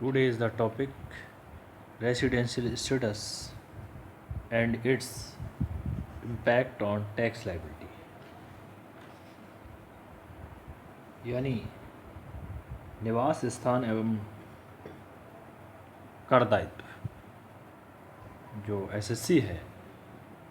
Today is the topic residential status and its impact on tax liability. यानी निवास स्थान एवं कर दायित्व। जो एसएससी है,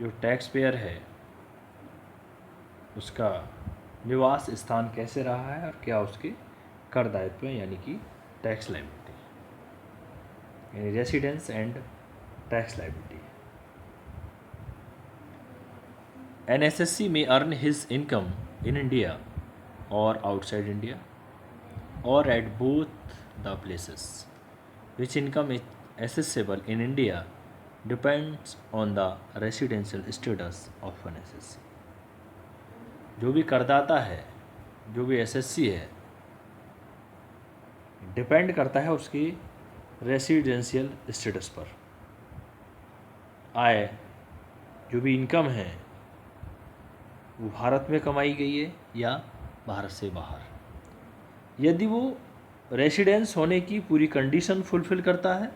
जो टैक्स पेयर है, उसका निवास स्थान कैसे रहा है और क्या उसके कर दायित्व यानी कि टैक्स लायबिलिटी, यानी residence and tax liability. An SSC may earn his income in India or outside India or at both the places. Which income is assessable in India depends on the residential status of an SSC. जो भी करदाता है, जो भी SSC है, depend करता है उसकी रेसिडेंशियल स्टेटस पर। आय, जो भी इनकम है, वो भारत में कमाई गई है या भारत से बाहर। यदि वो रेसिडेंस होने की पूरी कंडीशन फुलफिल करता है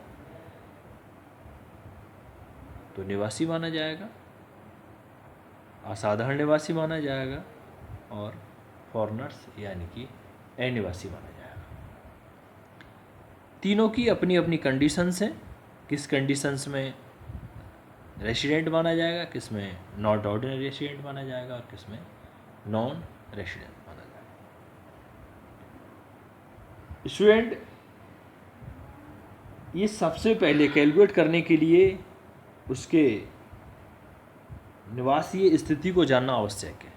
तो निवासी माना जाएगा, असाधारण निवासी माना जाएगा और फॉरेनर्स यानी कि अनिवासी माना जाएगा। तीनों की अपनी अपनी कंडीशंस हैं। किस कंडीशंस में रेसिडेंट माना जाएगा, किस में नॉट ऑर्डिनरी रेसिडेंट माना जाएगा और किस में नॉन रेसिडेंट माना जाएगा। स्टूडेंट, ये सबसे पहले कैलकुलेट करने के लिए उसके निवासीय स्थिति को जानना आवश्यक है,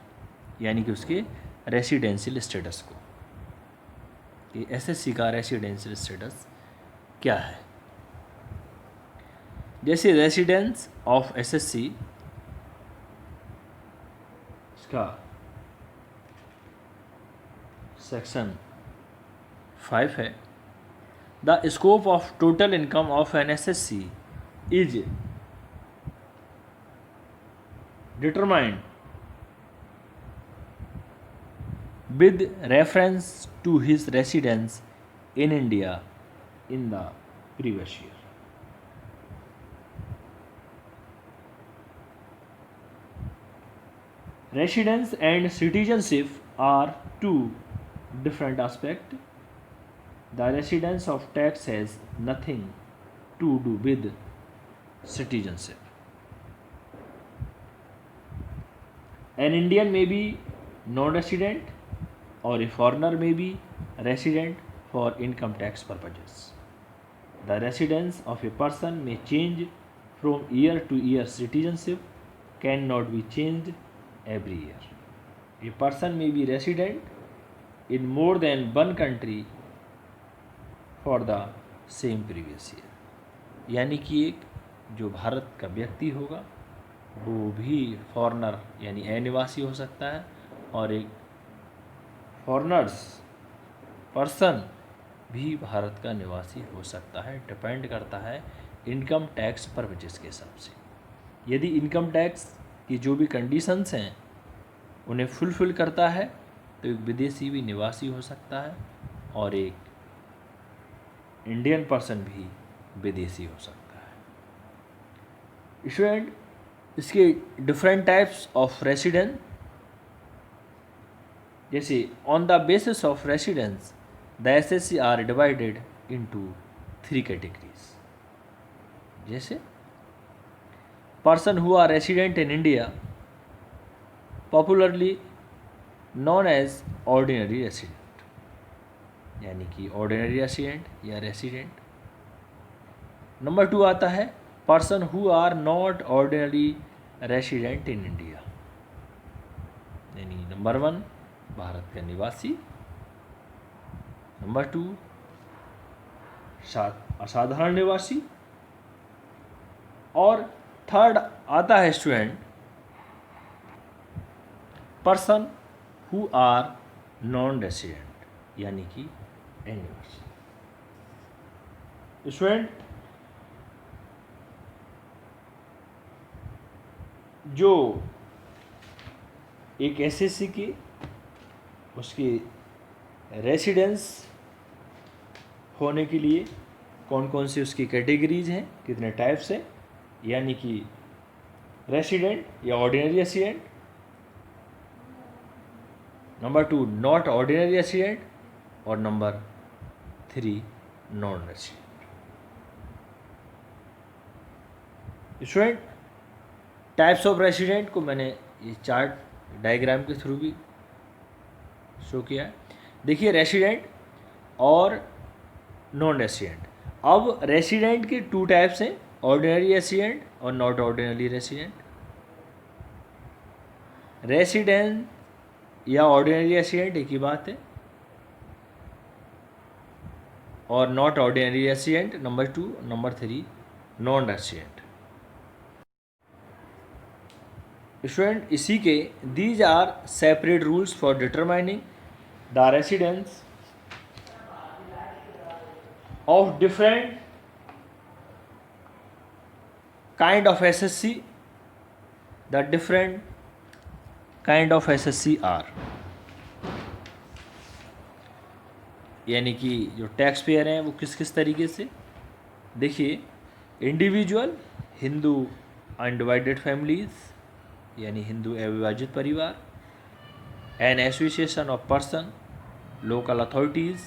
यानी कि उसके रेसिडेंशियल स्टेटस को। कि एसएससी का रेसिडेंशियल स्टेटस क्या है। जैसे रेसिडेंस ऑफ एसएससी, इसका सेक्शन 5 है। The scope of total income of an assessee is determined with reference to his residence in India in the previous year. Residence and citizenship are two different aspects. The residence of tax has nothing to do with citizenship. An Indian may be non-resident or a foreigner may be resident for income tax purposes. The residence of a person may change from year to year. Citizenship cannot be changed every year. A person may be resident in more than one country for the same previous year. यानी कि एक जो भारत का व्यक्ति होगा वो भी foreigner यानी अनिवासी हो सकता है और एक फॉरेनर्स पर्सन भी भारत का निवासी हो सकता है। डिपेंड करता है इनकम टैक्स पर्पजेस के हिसाब से। यदि इनकम टैक्स की जो भी कंडीशंस हैं उन्हें फुलफिल करता है तो एक विदेशी भी निवासी हो सकता है और एक इंडियन पर्सन भी विदेशी हो सकता है। स्टूडेंट, इसके डिफरेंट टाइप्स ऑफ रेसिडेंट, जैसे on the basis of residence the SSC are divided into 3 categories. जैसे person who are resident in India, popularly known as ordinary resident, यानी कि ऑर्डिनरी रेसिडेंट या रेसिडेंट। नंबर 2 आता है person who are not ordinary resident in India, यानी number 1 Bharat का निवासी, number 2 असाधारण निवासी और थर्ड आता है student person who are non resident, यानी कि अनिवासी। स्टूडेंट, जो एक एसएससी की उसकी रेसिडेंस होने के लिए कौन कौन सी उसकी कैटेगरीज हैं, कितने टाइप्स हैं, यानी कि रेसिडेंट या ordinary resident. Number 2 not ordinary resident, और number 3 non resident. Student, types of resident को मैंने ये चार्ट डायग्राम के थ्रू भी शो किया है। देखिए रेसिडेंट और नॉन रेसिडेंट। अब रेसिडेंट के 2 टाइप्स हैं, ऑर्डिनरी रेसिडेंट और नॉट ऑर्डिनरी रेसिडेंट। रेसिडेंट या ऑर्डिनरी रेसिडेंट एक ही बात है, और not ordinary resident number 2, number 3 non resident. Student, इसी के these are separate rules for determining the residence of different kind of SSC. The different kind of SSC are, यानी कि जो टैक्स पेयर हैं वो किस किस तरीके से। देखिए, इंडिविजुअल, हिंदू अनडिवाइडेड फैमिलीज, यानी हिंदू अविभाजित परिवार। An association of person, local authorities,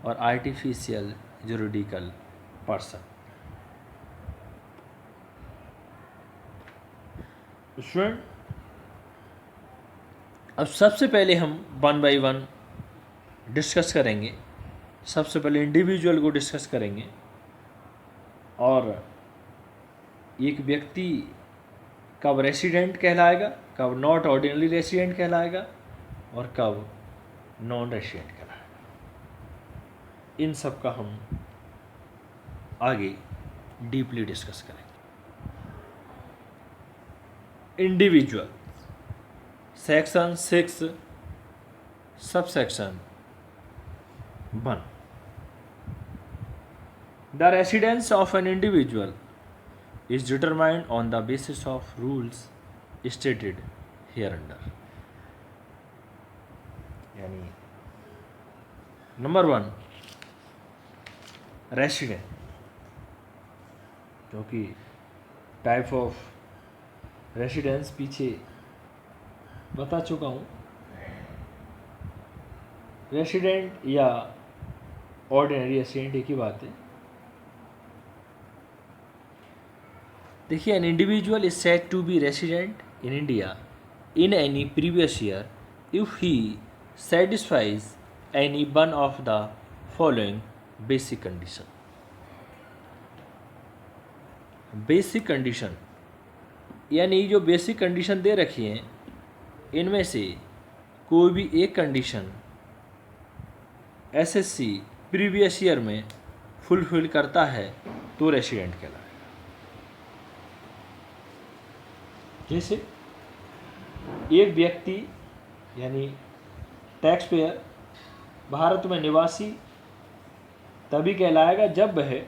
और आर्टिफिशियल जुरिडिकल पर्सन। स्टूडेंट, अब सबसे पहले हम 1 बाई 1 डिस्कस करेंगे। सबसे पहले इंडिविजुअल को डिस्कस करेंगे, और एक व्यक्ति कब रेसिडेंट कहलाएगा, कब नॉट ऑर्डिनरी रेसिडेंट कहलाएगा, और कब नॉन रेसिडेंट कहलाएगा, इन सब का हम आगे डीपली डिस्कस करेंगे। Individual, section 6 subsection 1। The residence of N individual is determined on the basis of rules stated here under. यानी नंबर 1 रेसिडेंट, जो कि टाइप ऑफ रेसिडेंस पीछे बता चुका हूँ। रेसिडेंट या ऑर्डिनरी रेसिडेंट एक ही बात है। देखिए, an individual is said to be resident in India in any previous year if he satisfies any one of the following basic condition. Basic condition यानी जो बेसिक कंडीशन दे रखी हैं, इनमें से कोई भी एक कंडीशन एसएससी प्रीवियस ईयर में फुलफिल करता है तो रेसिडेंट कहलाएगा। जैसे एक व्यक्ति यानी टैक्स पेयर भारत में निवासी तभी कहलाएगा जब वह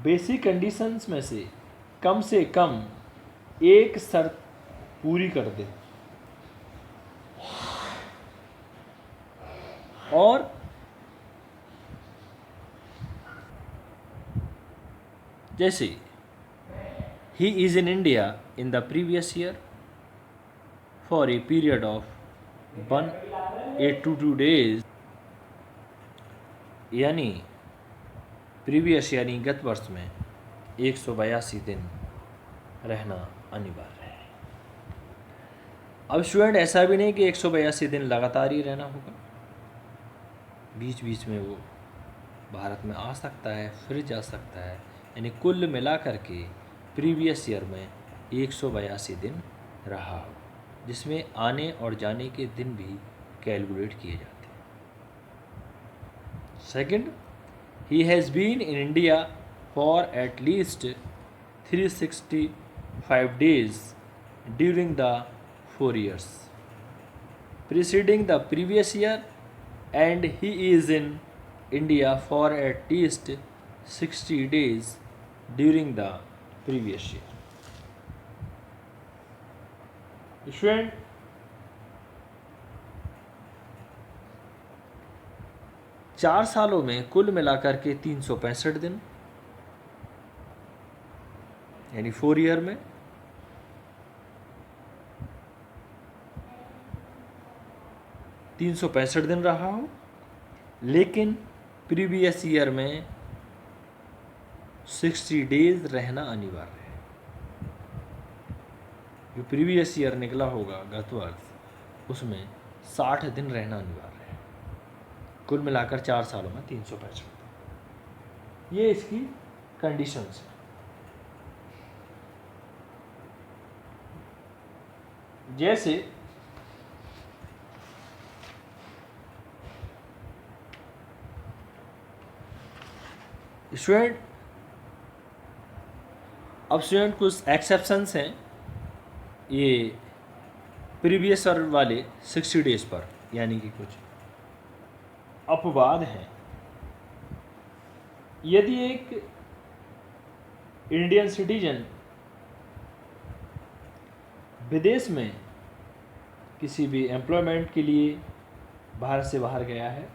बेसिक कंडीशंस में से कम एक शर्त पूरी कर दे, और जैसे he is in India in the previous year for a period of 182 days, यानी प्रीवियस यानी गत वर्ष में 182 दिन रहना अनिवार्य है। अब स्टूडेंट, ऐसा भी नहीं कि 182 दिन लगातार ही रहना होगा, बीच बीच में वो भारत में आ सकता है, फिर जा सकता है। यानी कुल मिला करके प्रीवियस ईयर में 182 दिन रहा हो, जिसमें आने और जाने के दिन भी कैलकुलेट किए जाते हैं। Second, he has been in India for at least 365 days during the 4 years preceding the previous year, and he is in India for at least 60 days during the previous year. Student, चार सालों में कुल मिलाकर के 365 दिन यानी 4 year में 365 दिन रहा हो, लेकिन प्रीवियस ईयर में 60 डेज रहना अनिवार्य है। जो प्रीवियस ईयर निकला होगा गत वर्ष, उसमें 60 दिन रहना अनिवार्य है। कुल मिलाकर 4 सालों में 365 दिन। ये इसकी कंडीशंस हैं। जैसे स्टूडेंट, अब स्टूडेंट कुछ एक्सेप्शंस हैं ये प्रीवियस ईयर वाले 60 डेज पर, यानी कि कुछ अपवाद हैं। यदि एक इंडियन सिटीजन विदेश में किसी भी एम्प्लॉयमेंट के लिए भारत से बाहर गया है,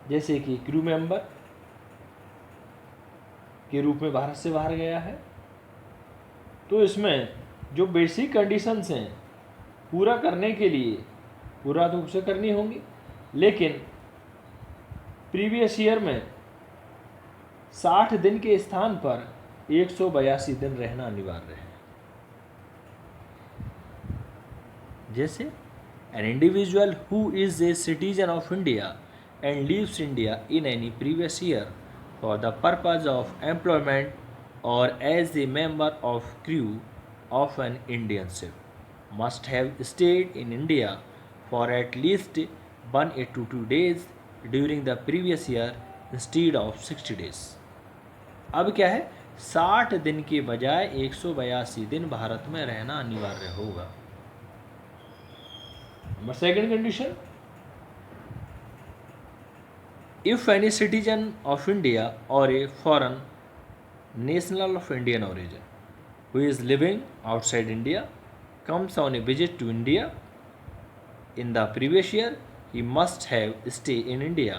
जैसे कि क्रू मेंबर के रूप में भारत से बाहर गया है, तो इसमें जो बेसिक कंडीशंस हैं पूरा करने के लिए पूरा तो उसे करनी होंगी, लेकिन प्रीवियस ईयर में 60 दिन के स्थान पर 182 दिन रहना अनिवार्य है। जैसे an individual who is a citizen of India and leaves India in any previous year for the purpose of employment or as a member of crew of an Indian ship must have stayed in India for at least 182 days during the previous year instead of 60 days। अब क्या है, 60 दिन के बजाय 182 दिन भारत में रहना अनिवार्य होगा। Number second condition, if any citizen of India or a foreign national of Indian origin who is living outside India comes on a visit to India in the previous year, he must have stayed in India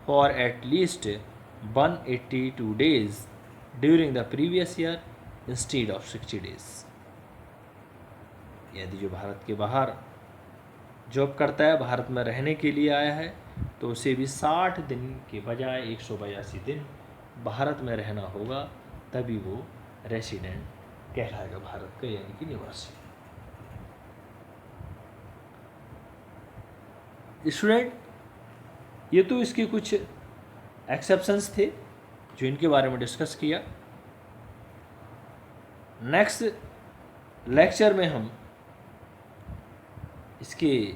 for at least 182 days during the previous year instead of 60 days। यदि जो भारत के बाहर job करता है, भारत में रहने के लिए आया है, तो उसे भी 60 दिन के बजाय 182 दिन भारत में रहना होगा, तभी वो रेसिडेंट कहलाएगा भारत का, यानी कि निवासी। स्टूडेंट, ये तो इसके कुछ एक्सेप्शंस थे जो इनके बारे में डिस्कस किया। नेक्स्ट लेक्चर में हम इसके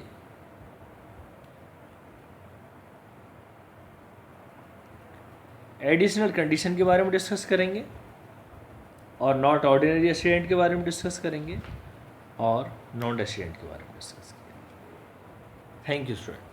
एडिशनल कंडीशन के बारे में डिस्कस करेंगे और नॉट ऑर्डिनरी रेसिडेंट के बारे में डिस्कस करेंगे और नॉन रेसिडेंट के बारे में डिस्कस करेंगे। Thank you student.